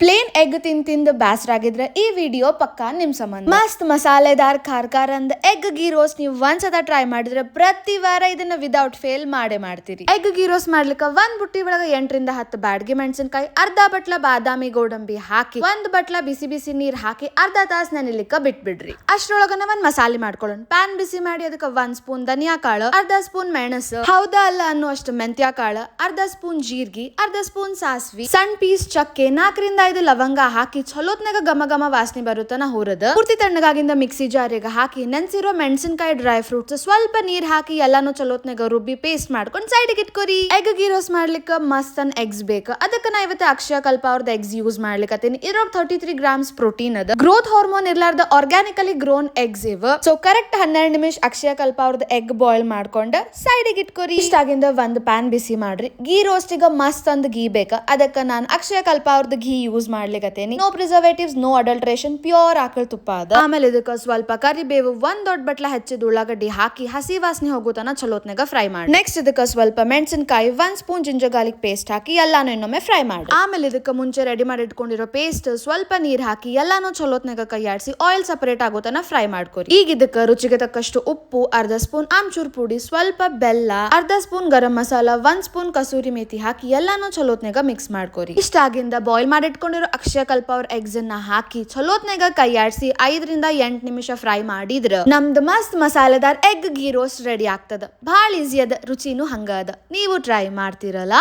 Plane egg ತಿಂದು ಬ್ಯಾಸರಾಗಿದ್ರೆ ಈ video ಪಕ್ಕಾ ನಿಮ್ ಸಂಬಂಧ. ಮಸ್ತ್ ಮಸಾಲೆದಾರ್ ಖಾರ ಅಂದ್ ಎಗ್ ಗೀ ರೋಸ್ಟ್ ನೀವು ಒಂದ್ಸತ ಟ್ರೈ ಮಾಡಿದ್ರೆ ಪ್ರತಿ ವಾರ ಇದನ್ನ ವಿದೌಟ್ ಫೇಲ್ ಮಾಡ್ತೀರಿ. ಎಗ್ ಗೀ ರೋಸ್ಟ್ ಮಾಡ್ಲಿಕ್ಕೆ ಒಂದ್ ಬುಟ್ಟಿ ಒಳಗ 8 ರಿಂದ 10 ಬ್ಯಾಡಗಿ ಮೆಣಸಿನಕಾಯಿ, ಅರ್ಧ ಬಟ್ಲ ಬಾದಾಮಿ ಗೋಡಂಬಿ ಹಾಕಿ, ಒಂದ್ ಬಟ್ಲ ಬಿಸಿ ನೀರ್ ಹಾಕಿ ಅರ್ಧ ತಾಸ್ ನೆನಿಲಿಕ್ಕ ಬಿಟ್ಬಿಡ್ರಿ. ಅಷ್ಟ್ರೊಳಗನ ಒಂದ್ ಮಸಾಲೆ ಮಾಡ್ಕೊಳ್ಳೋಣ. ಪ್ಯಾನ್ ಬಿಸಿ ಮಾಡಿ ಅದಕ್ಕೆ 1 ಸ್ಪೂನ್ ಧನಿಯಾ ಕಾಳು, ಅರ್ಧ ಸ್ಪೂನ್ ಮೆಣಸು, ಹೌದಾ ಅಲ್ಲ ಅನ್ನೋ ಅಷ್ಟು ಮೆಂತ್ಯ ಕಾಳು, ಅರ್ಧ ಸ್ಪೂನ್ ಜೀರ್ಗಿ, ಅರ್ಧ ಸ್ಪೂನ್ ಸಾಸ್ವಿ, ಸಣ್ಣ ಪೀಸ್ ಚಕ್ಕೆ, 4 ರಿಂದ 5 ಲವಂಗ ಹಾಕಿ ಚಲೋತ್ನಾಗ ಘಮ ವಾಸನೆ ಬರುತ್ತನ ಹುರದ ಪೂರ್ತಿ ತಣ್ಣಗಾಗಿಂದ ಮಿಕ್ಸಿ ಜಾರಿಗೆ ಹಾಕಿ ನೆನ್ಸಿರೋ ಮೆಣಸಿನಕಾಯಿ, ಡ್ರೈ ಫ್ರೂಟ್ಸ್, ಸ್ವಲ್ಪ ನೀರ್ ಹಾಕಿ ಎಲ್ಲಾನು ಚಲೋತ್ನಾಗ ರುಬ್ಬಿ ಪೇಸ್ಟ್ ಮಾಡ್ಕೊಂಡು ಸೈಡಿಗೆ ಇಟ್ಕೋರಿ. ಎಗ್ ಗೀ ರೋಸ್ಟ್ ಮಾಡ್ಲಿಕ್ಕೆ ಮಸ್ತ್ ಅನ್ ಎಗ್ಸ್ ಬೇಕು. ಅದಕ್ಕೆ ನಾ ಇವತ್ತು ಅಕ್ಷಯ ಕಲ್ಪ ಅವ್ರದ್ದು ಎಗ್ಸ್ ಯೂಸ್ ಮಾಡ್ಲಿಕ್ಕತ್ತೀನಿ. ಇದ್ರೊಳಗೆ 33 ಗ್ರಾಮ್ಸ್ ಪ್ರೋಟೀನ್ ಅದ. ಗ್ರೋತ್ ಹಾರ್ಮೋನ್ ಇರ್ಲಾರ್ದ ಆರ್ಗ್ಯಾನಿಕಲಿ ಗ್ರೋನ್ ಎಗ್ಸ್ ಇವ. ಸೊ ಕರೆಕ್ಟ್ 12 ನಿಮಿಷ ಅಕ್ಷಯ ಕಲ್ಪ ಅವ್ರದ್ದು ಎಗ್ ಬಾಯ್ಲ್ ಮಾಡ್ಕೊಂಡ ಸೈಡಿಗೆ ಇಟ್ಕೋರಿ. ಇಷ್ಟಾಗಿಂದ ಒಂದ್ ಪ್ಯಾನ್ ಬಿಸಿ ಮಾಡ್ರಿ. ಗೀ ರೋಸ್ಟಿಗ ಮಸ್ತ್ ಅಂದ್ ಗೀ ಬೇಕ. ಅದಕ್ಕೆ ನಾನು ಅಕ್ಷಯ ಕಲ್ಪ ಅವ್ರದ್ದು ಘೀ ಯೂಸ್ ಮಾಡ್ಲಿಕತ್ತೇನಿ. No preservatives, no adulteration, pure ಆಕಳ ತುಪ್ಪ ಅದ. ಆಮೇಲೆ ಇದಕ್ಕ ಸ್ವಲ್ಪ ಕರಿಬೇವು, 1 ದೊಡ್ಡ ಬಟ್ಲ ಹೆಚ್ಚಿದ ಉಳ್ಳಾಗಡ್ಡಿ ಹಾಕಿ ಹಸಿ ವಾಸನೆ ಹೋಗುತ್ತಾನ ಚಲೋತ್ನಾಗ ಫ್ರೈ ಮಾಡಿ. ನೆಕ್ಸ್ಟ್ ಇದಕ್ಕ ಸ್ವಲ್ಪ ಮೆಣಸಿನಕಾಯಿ, 1 ಸ್ಪೂನ್ ಜಿಂಜರ್ ಗಾರ್ಲಿಕ್ ಪೇಸ್ಟ್ ಹಾಕಿ ಎಲ್ಲಾನು ಇನ್ನೊಮ್ಮೆ ಫ್ರೈ ಮಾಡಿ. ಆಮೇಲೆ ಇದಕ್ಕ ಮುಂಚೆ ರೆಡಿ ಮಾಡಿ ಇಟ್ಕೊಂಡಿರೋ ಪೇಸ್ಟ್, ಸ್ವಲ್ಪ ನೀರ್ ಹಾಕಿ ಎಲ್ಲಾನು ಚಲೋತ್ನಾಗ ಕೈಯಾಡಿಸಿ ಆಯಿಲ್ ಸಪರೇಟ್ ಆಗೋತನ ಫ್ರೈ ಮಾಡ್ಕೊರಿ. ಈಗ ಇದಕ್ಕ ರುಚಿಗೆ ತಕ್ಕಷ್ಟು ಉಪ್ಪು, ಅರ್ಧ ಸ್ಪೂನ್ ಆಮ್ಚೂರ್ ಪುಡಿ, ಸ್ವಲ್ಪ ಬೆಲ್ಲ, ಅರ್ಧ ಸ್ಪೂನ್ ಗರಂ ಮಸಾಲ, 1 ಸ್ಪೂನ್ ಕಸೂರಿ ಮೇಥಿ ಹಾಕಿ ಎಲ್ಲಾನು ಚಲೋತ್ನಾಗ ಮಿಕ್ಸ್ ಮಾಡ್ಕೊರಿ. ಇಷ್ಟಾಗಿಂದ ಬಾಯ್ಲ್ ಮಾಡಿಟ್ಕೊಂಡಿರೋ ಅಕ್ಷಯ ಕಲ್ಪ ಅವ್ರ ಎಗ್ಸ್ ಅನ್ನ ಹಾಕಿ ಚಲೋತ್ನಾಗ ಕೈಯಾಡಿಸಿ 5 ರಿಂದ 8 ನಿಮಿಷ ಫ್ರೈ ಮಾಡಿದ್ರ ನಮ್ದು ಮಸ್ತ್ ಮಸಾಲೆದಾರ್ ಎಗ್ ಗೀ ರೋಸ್ಟ್ ರೆಡಿ ಆಗ್ತದ. ಬಹಳ ಈಸಿ ಅದ, ರುಚಿನೂ ಹಂಗ ಅದ. ನೀವು ಟ್ರೈ ಮಾಡ್ತಿರಲ್ಲ.